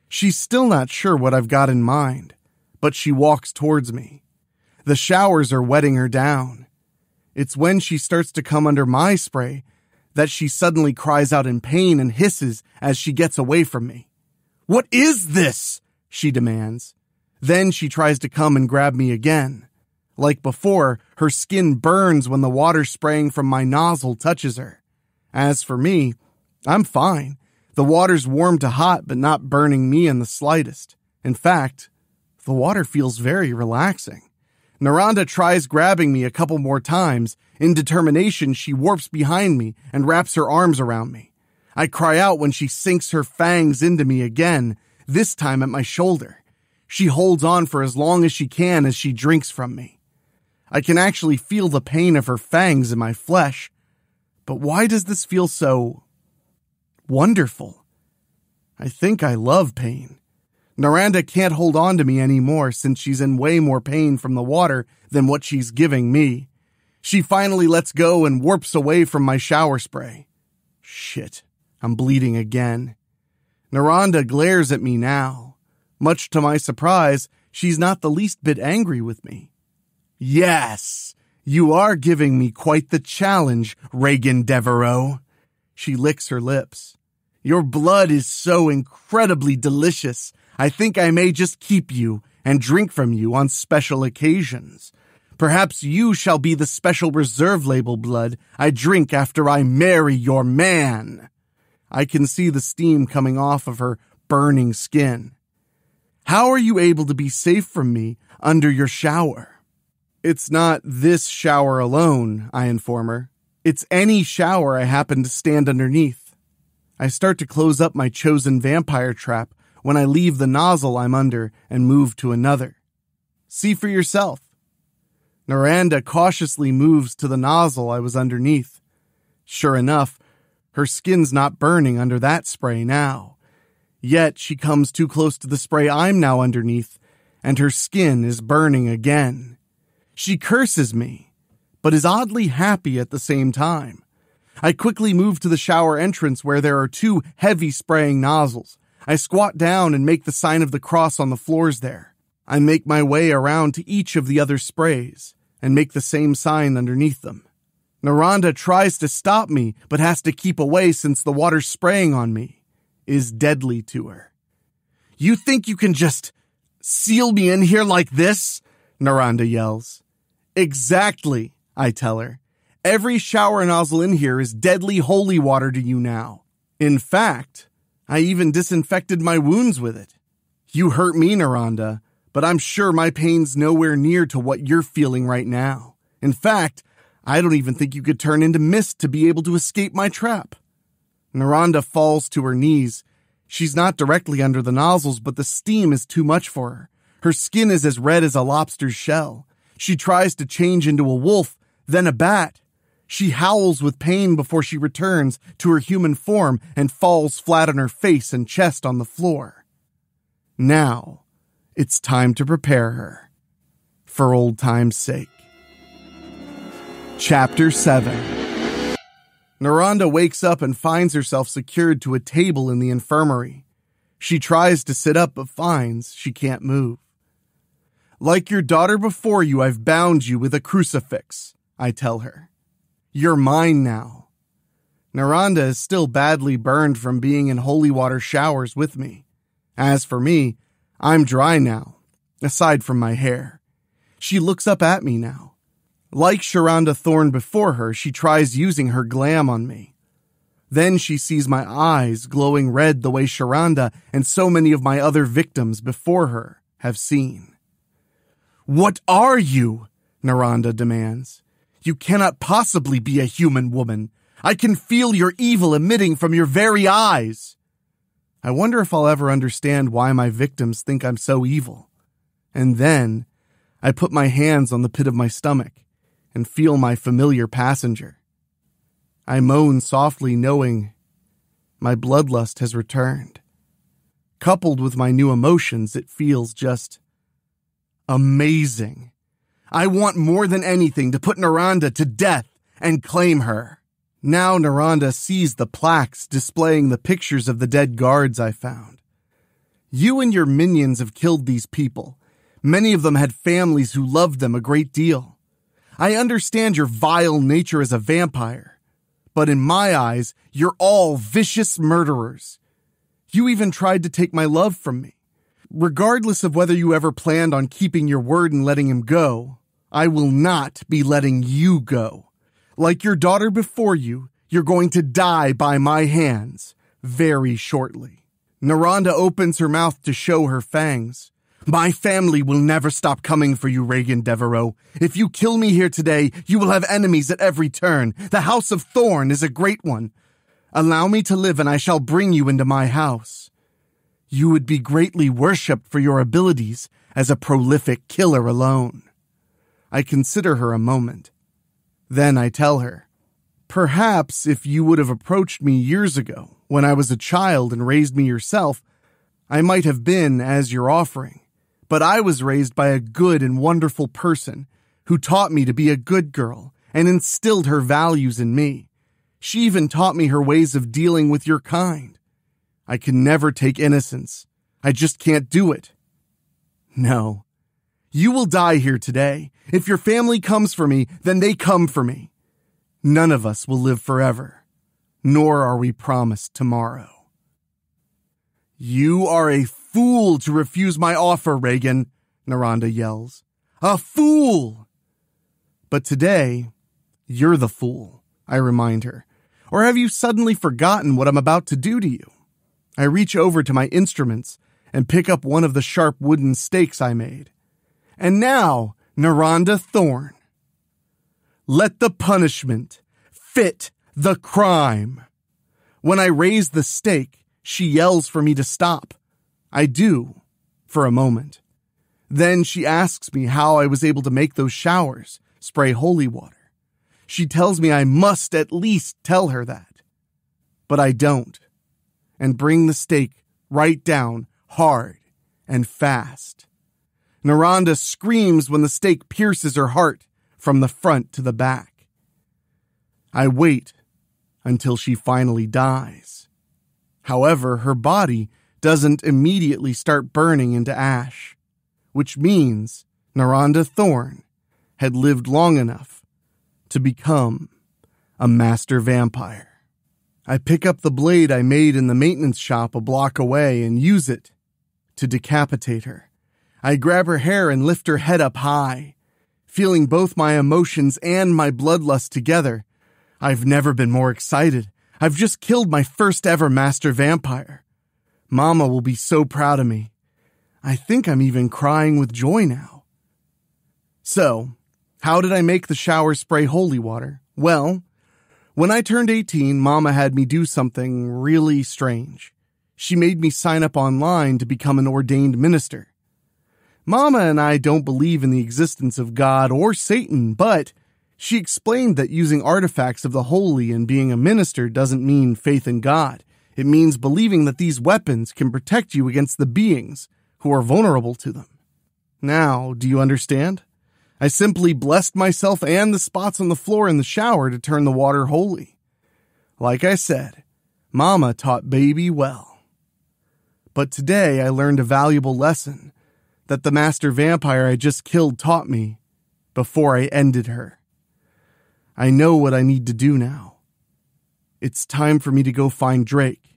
She's still not sure what I've got in mind, but she walks towards me. The showers are wetting her down. It's when she starts to come under my spray that she suddenly cries out in pain and hisses as she gets away from me. What is this? She demands. Then she tries to come and grab me again. Like before, her skin burns when the water spraying from my nozzle touches her. As for me, I'm fine. The water's warm to hot, but not burning me in the slightest. In fact, the water feels very relaxing. Naranda tries grabbing me a couple more times. In determination, she warps behind me and wraps her arms around me. I cry out when she sinks her fangs into me again, this time at my shoulder. She holds on for as long as she can as she drinks from me. I can actually feel the pain of her fangs in my flesh. But why does this feel so wonderful? I think I love pain. Naranda can't hold on to me anymore since she's in way more pain from the water than what she's giving me. She finally lets go and warps away from my shower spray. Shit, I'm bleeding again. Naranda glares at me now. Much to my surprise, she's not the least bit angry with me. Yes, you are giving me quite the challenge, Raige Devereux. She licks her lips. Your blood is so incredibly delicious. I think I may just keep you and drink from you on special occasions. Perhaps you shall be the special reserve label blood I drink after I marry your man. I can see the steam coming off of her burning skin. How are you able to be safe from me under your shower? It's not this shower alone, I inform her. It's any shower I happen to stand underneath. I start to close up my chosen vampire trap when I leave the nozzle I'm under and move to another. See for yourself. Naranda cautiously moves to the nozzle I was underneath. Sure enough, her skin's not burning under that spray now. Yet she comes too close to the spray I'm now underneath, and her skin is burning again. She curses me, but is oddly happy at the same time. I quickly move to the shower entrance where there are two heavy spraying nozzles. I squat down and make the sign of the cross on the floors there. I make my way around to each of the other sprays and make the same sign underneath them. Naranda tries to stop me, but has to keep away since the water spraying on me is deadly to her. You think you can just seal me in here like this? Naranda yells. Exactly, I tell her. Every shower nozzle in here is deadly holy water to you now. In fact, I even disinfected my wounds with it. You hurt me, Naranda, but I'm sure my pain's nowhere near to what you're feeling right now. In fact, I don't even think you could turn into mist to be able to escape my trap. Naranda falls to her knees. She's not directly under the nozzles, but the steam is too much for her. Her skin is as red as a lobster's shell. She tries to change into a wolf, then a bat. She howls with pain before she returns to her human form and falls flat on her face and chest on the floor. Now, it's time to prepare her, for old time's sake. Chapter 7. Naranda wakes up and finds herself secured to a table in the infirmary. She tries to sit up but finds she can't move. Like your daughter before you, I've bound you with a crucifix, I tell her. You're mine now. Naranda is still badly burned from being in holy water showers with me. As for me, I'm dry now, aside from my hair. She looks up at me now. Like Sharonda Thorne before her, she tries using her glam on me. Then she sees my eyes glowing red the way Sharonda and so many of my other victims before her have seen. What are you? Naranda demands. You cannot possibly be a human woman. I can feel your evil emitting from your very eyes. I wonder if I'll ever understand why my victims think I'm so evil. And then I put my hands on the pit of my stomach and feel my familiar passenger. I moan softly, knowing my bloodlust has returned. Coupled with my new emotions, it feels just amazing. I want more than anything to put Naranda to death and claim her. Now Naranda sees the plaques displaying the pictures of the dead guards I found. You and your minions have killed these people. Many of them had families who loved them a great deal. I understand your vile nature as a vampire, but in my eyes, you're all vicious murderers. You even tried to take my love from me. Regardless of whether you ever planned on keeping your word and letting him go, I will not be letting you go. Like your daughter before you, you're going to die by my hands very shortly. Naranda opens her mouth to show her fangs. My family will never stop coming for you, Raige Devereux. If you kill me here today, you will have enemies at every turn. The House of Thorn is a great one. Allow me to live and I shall bring you into my house. You would be greatly worshipped for your abilities as a prolific killer alone. I consider her a moment. Then I tell her, perhaps if you would have approached me years ago, when I was a child and raised me yourself, I might have been as your offering. But I was raised by a good and wonderful person who taught me to be a good girl and instilled her values in me. She even taught me her ways of dealing with your kind. I can never take innocence. I just can't do it. No. You will die here today. If your family comes for me, then they come for me. None of us will live forever, nor are we promised tomorrow. You are a fool to refuse my offer, Raige, Naranda yells. A fool! But today, you're the fool, I remind her. Or have you suddenly forgotten what I'm about to do to you? I reach over to my instruments and pick up one of the sharp wooden stakes I made. And now, Naranda Thorne. Let the punishment fit the crime. When I raise the stake, she yells for me to stop. I do, for a moment. Then she asks me how I was able to make those showers spray holy water. She tells me I must at least tell her that. But I don't, and bring the stake right down hard and fast. Naranda screams when the stake pierces her heart from the front to the back. I wait until she finally dies. However, her body doesn't immediately start burning into ash, which means Naranda Thorne had lived long enough to become a master vampire. I pick up the blade I made in the maintenance shop a block away and use it to decapitate her. I grab her hair and lift her head up high. feeling both my emotions and my bloodlust together. I've never been more excited. I've just killed my first ever master vampire. Mama will be so proud of me. I think I'm even crying with joy now. So, how did I make the shower spray holy water? Well, when I turned 18, Mama had me do something really strange. She made me sign up online to become an ordained minister. Mama and I don't believe in the existence of God or Satan, but she explained that using artifacts of the holy and being a minister doesn't mean faith in God. It means believing that these weapons can protect you against the beings who are vulnerable to them. Now, do you understand? I simply blessed myself and the spots on the floor in the shower to turn the water holy. Like I said, Mama taught baby well. But today I learned a valuable lesson that the master vampire I just killed taught me before I ended her. I know what I need to do now. It's time for me to go find Drake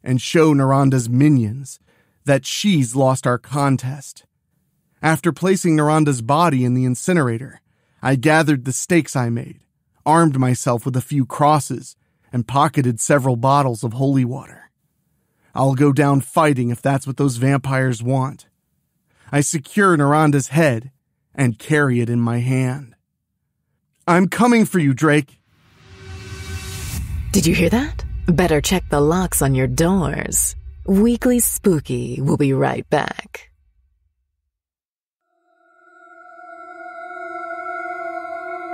and show Noranda's minions that she's lost our contest. After placing Noranda's body in the incinerator, I gathered the stakes I made, armed myself with a few crosses, and pocketed several bottles of holy water. I'll go down fighting if that's what those vampires want. I secure Noranda's head and carry it in my hand. I'm coming for you, Drake. Did you hear that? Better check the locks on your doors. Weekly Spooky will be right back.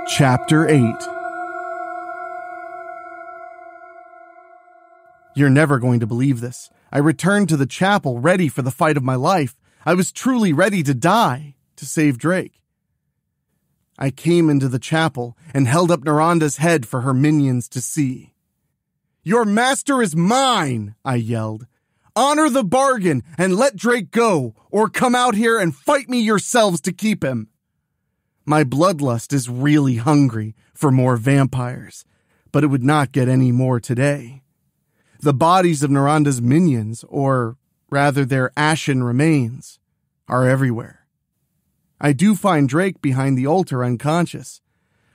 Chapter 8. You're never going to believe this. I returned to the chapel ready for the fight of my life. I was truly ready to die to save Drake. I came into the chapel and held up Noranda's head for her minions to see. Your master is mine, I yelled. Honor the bargain and let Drake go, or come out here and fight me yourselves to keep him. My bloodlust is really hungry for more vampires, but it would not get any more today. The bodies of Noranda's minions, or rather their ashen remains, are everywhere. I do find Drake behind the altar unconscious.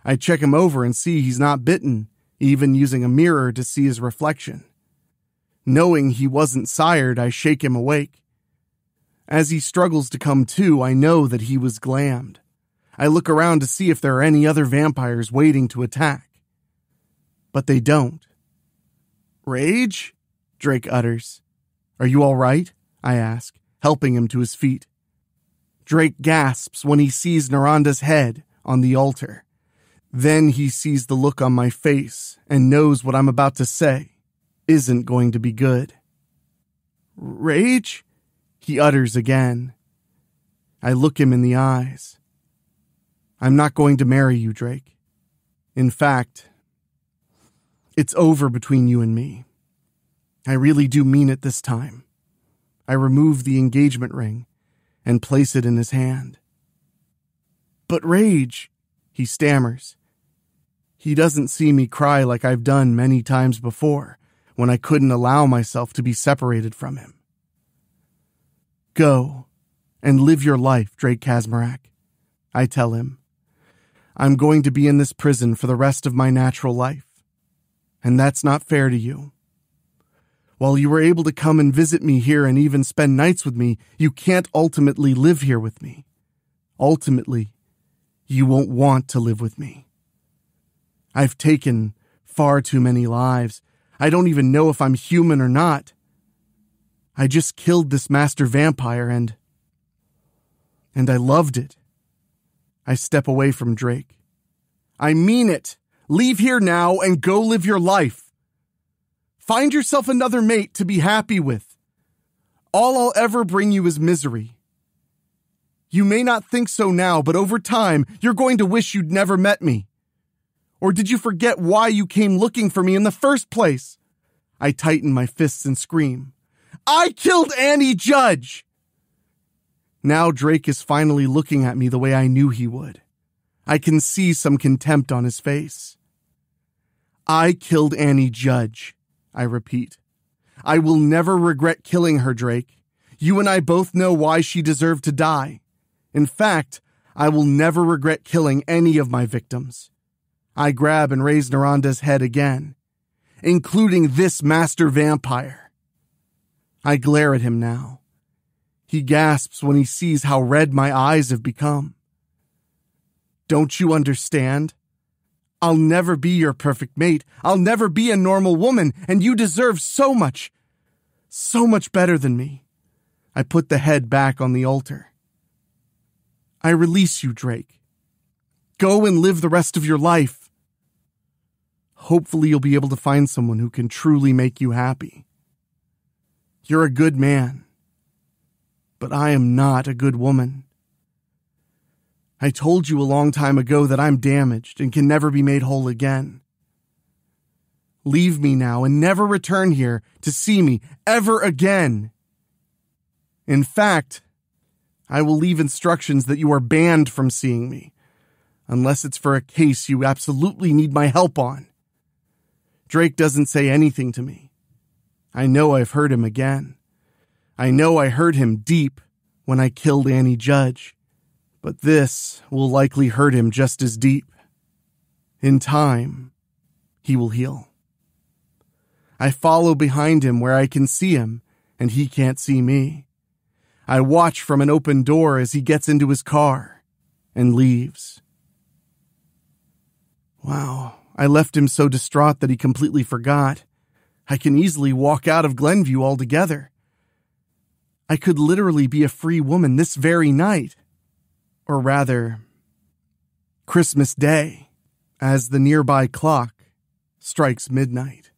I check him over and see he's not bitten, even using a mirror to see his reflection. Knowing he wasn't sired, I shake him awake. As he struggles to come to, I know that he was glammed. I look around to see if there are any other vampires waiting to attack. But they don't. Raige? Drake utters. Are you all right? I ask, helping him to his feet. Drake gasps when he sees Noranda's head on the altar. Then he sees the look on my face and knows what I'm about to say isn't going to be good. Raige? He utters again. I look him in the eyes. I'm not going to marry you, Drake. In fact, it's over between you and me. I really do mean it this time. I remove the engagement ring and place it in his hand. But Raige, he stammers. He doesn't see me cry like I've done many times before when I couldn't allow myself to be separated from him. Go and live your life, Drake Kazmarak, I tell him. I'm going to be in this prison for the rest of my natural life, and that's not fair to you. While you were able to come and visit me here and even spend nights with me, you can't ultimately live here with me. Ultimately, you won't want to live with me. I've taken far too many lives. I don't even know if I'm human or not. I just killed this master vampire and I loved it. I step away from Drake. I mean it. Leave here now and go live your life. Find yourself another mate to be happy with. All I'll ever bring you is misery. You may not think so now, but over time, you're going to wish you'd never met me. Or did you forget why you came looking for me in the first place? I tighten my fists and scream. I killed Annie Judge! Now Drake is finally looking at me the way I knew he would. I can see some contempt on his face. I killed Annie Judge, I repeat. I will never regret killing her, Drake. You and I both know why she deserved to die. In fact, I will never regret killing any of my victims. I grab and raise Miranda's head again, including this master vampire. I glare at him now. He gasps when he sees how red my eyes have become. Don't you understand? I'll never be your perfect mate. I'll never be a normal woman, and you deserve so much better than me. I put the head back on the altar. I release you, Drake. Go and live the rest of your life. Hopefully you'll be able to find someone who can truly make you happy. You're a good man, but I am not a good woman. I told you a long time ago that I'm damaged and can never be made whole again. Leave me now and never return here to see me ever again. In fact, I will leave instructions that you are banned from seeing me, unless it's for a case you absolutely need my help on. Drake doesn't say anything to me. I know I've hurt him again. I know I hurt him deep when I killed Annie Judge, but this will likely hurt him just as deep. In time, he will heal. I follow behind him where I can see him, and he can't see me. I watch from an open door as he gets into his car and leaves. Wow, I left him so distraught that he completely forgot. I can easily walk out of Glenview altogether. I could literally be a free woman this very night. Or rather, Christmas Day, as the nearby clock strikes midnight.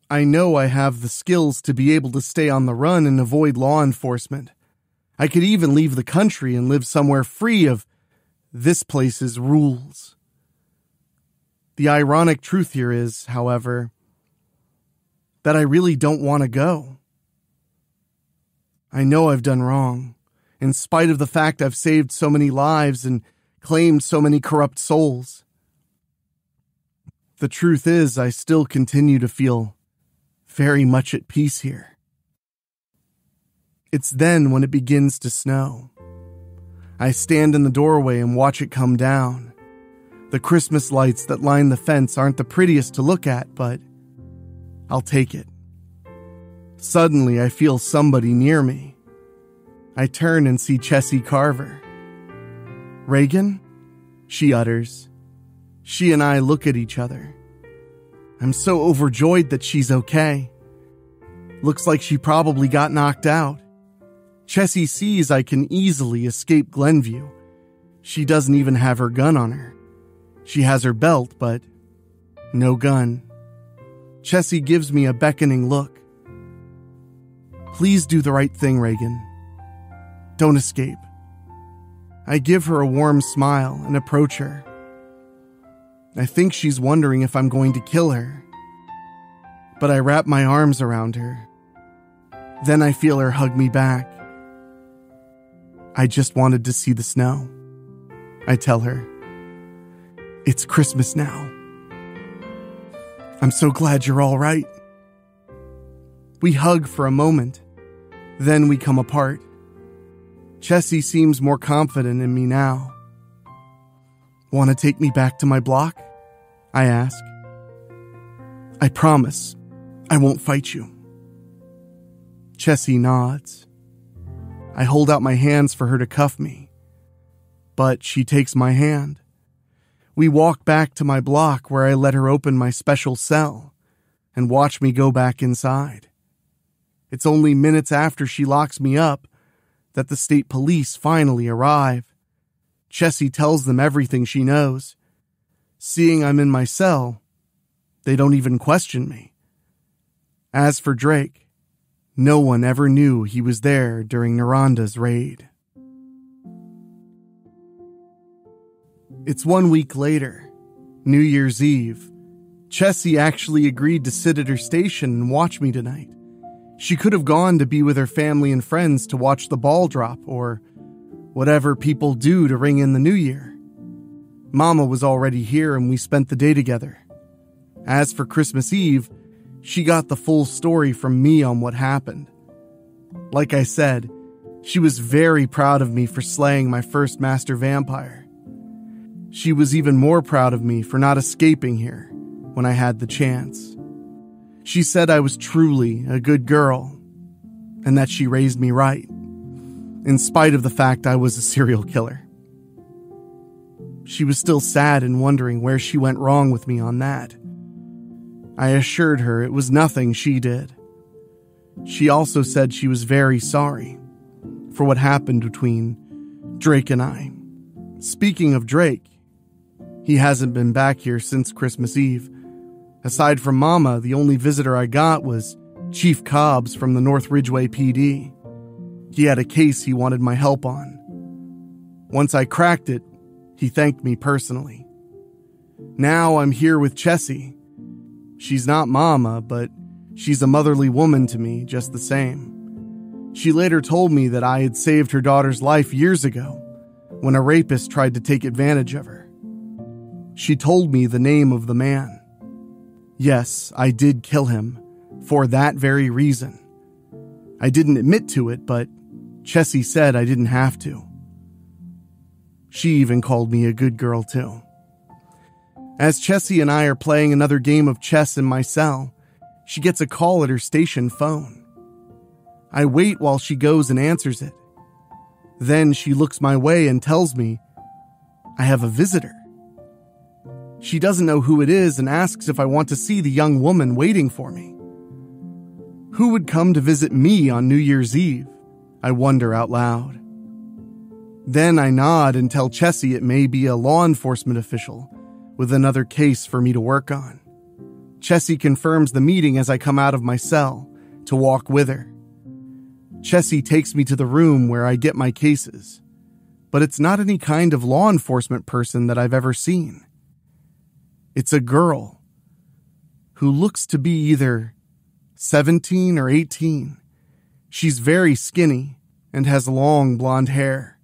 I know I have the skills to be able to stay on the run and avoid law enforcement. I could even leave the country and live somewhere free of this place's rules. The ironic truth here is, however, that I really don't want to go. I know I've done wrong, in spite of the fact I've saved so many lives and claimed so many corrupt souls. The truth is, I still continue to feel very much at peace here. It's then when it begins to snow. I stand in the doorway and watch it come down. The Christmas lights that line the fence aren't the prettiest to look at, but I'll take it. Suddenly, I feel somebody near me. I turn and see Chessie Carver. Reagan? She utters. She and I look at each other. I'm so overjoyed that she's okay. Looks like she probably got knocked out. Chessie sees I can easily escape Glenview. She doesn't even have her gun on her. She has her belt, but no gun. Chessie gives me a beckoning look. Please do the right thing, Reagan. Don't escape. I give her a warm smile and approach her. I think she's wondering if I'm going to kill her. But I wrap my arms around her. Then I feel her hug me back. I just wanted to see the snow. I tell her. It's Christmas now. I'm so glad you're all right. We hug for a moment. Then we come apart. Chessie seems more confident in me now. Want to take me back to my block? I ask. I promise I won't fight you. Chessie nods. I hold out my hands for her to cuff me, but she takes my hand. We walk back to my block where I let her open my special cell and watch me go back inside. It's only minutes after she locks me up that the state police finally arrive. Chessie tells them everything she knows. Seeing I'm in my cell, they don't even question me. As for Drake, no one ever knew he was there during Miranda's raid. It's 1 week later, New Year's Eve. Chessie actually agreed to sit at her station and watch me tonight. She could have gone to be with her family and friends to watch the ball drop or whatever people do to ring in the new year. Mama was already here and we spent the day together. As for Christmas Eve, she got the full story from me on what happened. Like I said, She was very proud of me for slaying my first master vampire. She was even more proud of me for not escaping here when I had the chance. She said I was truly a good girl, and that she raised me right, in spite of the fact I was a serial killer. She was still sad and wondering where she went wrong with me on that. I assured her it was nothing she did. She also said she was very sorry for what happened between Drake and I. Speaking of Drake, he hasn't been back here since Christmas Eve. Aside from Mama, the only visitor I got was Chief Cobbs from the North Ridgeway PD. He had a case he wanted my help on. Once I cracked it, he thanked me personally. Now I'm here with Chessie. She's not Mama, but she's a motherly woman to me just the same. She later told me that I had saved her daughter's life years ago, when a rapist tried to take advantage of her. She told me the name of the man. Yes, I did kill him, for that very reason. I didn't admit to it, but Chessie said I didn't have to. She even called me a good girl, too. As Chessie and I are playing another game of chess in my cell, she gets a call at her station phone. I wait while she goes and answers it. Then she looks my way and tells me I have a visitor. She doesn't know who it is and asks if I want to see the young woman waiting for me. Who would come to visit me on New Year's Eve? I wonder out loud. Then I nod and tell Chessie it may be a law enforcement official with another case for me to work on. Chessie confirms the meeting as I come out of my cell to walk with her. Chessie takes me to the room where I get my cases, but it's not any kind of law enforcement person that I've ever seen. It's a girl who looks to be either 17 or 18. She's very skinny and has long blonde hair.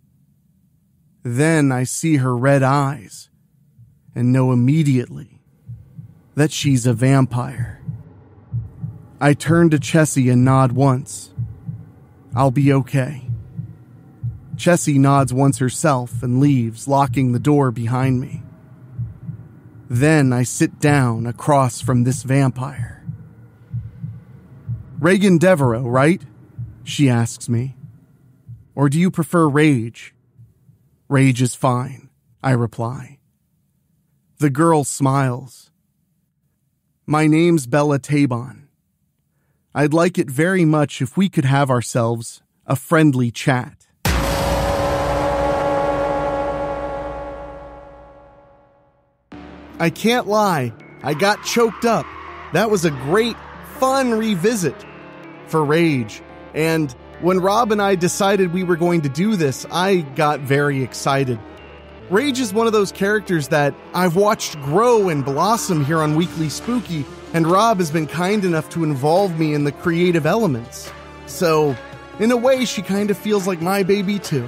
Then I see her red eyes and know immediately that she's a vampire. I turn to Chessie and nod once. I'll be okay. Chessie nods once herself and leaves, locking the door behind me. Then I sit down across from this vampire. Raige Devereux, right? She asks me. Or do you prefer Raige? Raige is fine, I reply. The girl smiles. My name's Bella Tabon. I'd like it very much if we could have ourselves a friendly chat. I can't lie, I got choked up. That was a great, fun revisit for Raige. And when Rob and I decided we were going to do this, I got very excited. Raige is one of those characters that I've watched grow and blossom here on Weekly Spooky, and Rob has been kind enough to involve me in the creative elements. So, in a way, she kind of feels like my baby too.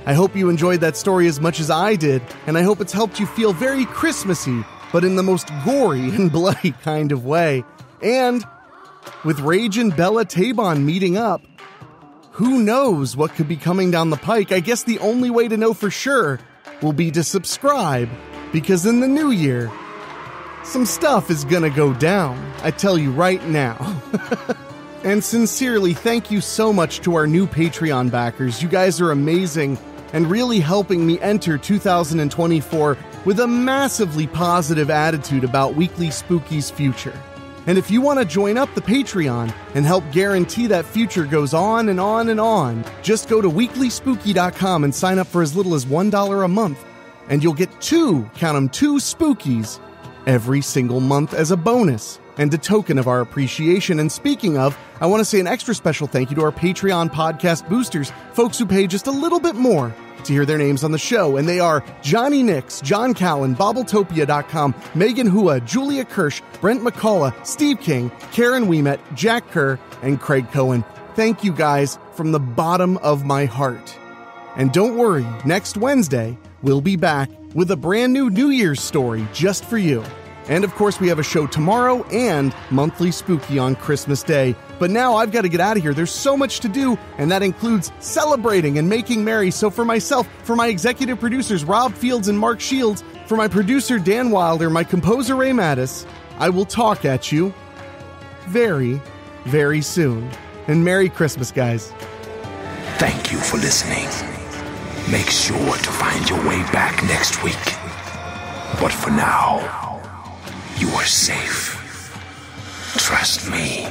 I hope you enjoyed that story as much as I did, and I hope it's helped you feel very Christmassy, but in the most gory and bloody kind of way. And with Raige and Bella Tabon meeting up, who knows what could be coming down the pike? I guess the only way to know for sure will be to subscribe, because in the new year, some stuff is gonna go down. I tell you right now. And sincerely, thank you so much to our new Patreon backers. You guys are amazing and really helping me enter 2024 with a massively positive attitude about Weekly Spooky's future. And if you want to join up the Patreon and help guarantee that future goes on and on and on, just go to weeklyspooky.com and sign up for as little as $1 a month, and you'll get two spookies every single month as a bonus and a token of our appreciation. And speaking of, I want to say an extra special thank you to our Patreon podcast boosters, folks who pay just a little bit more to hear their names on the show, and they are Johnny Nix, John Callan, Bobbletopia.com, Megan Hua, Julia Kirsch, Brent McCullough, Steve King, Karen Weemet, Jack Kerr, and Craig Cohen. Thank you guys from the bottom of my heart. And don't worry, next Wednesday, we'll be back with a brand new New Year's story just for you. And of course, we have a show tomorrow and Monthly Spooky on Christmas Day. But now I've got to get out of here. There's so much to do, and that includes celebrating and making merry. So for myself, for my executive producers, Rob Fields and Mark Shields, for my producer, Dan Wilder, my composer, Ray Mattis, I will talk at you very, very soon. And Merry Christmas, guys. Thank you for listening. Make sure to find your way back next week. But for now, you are safe. Trust me.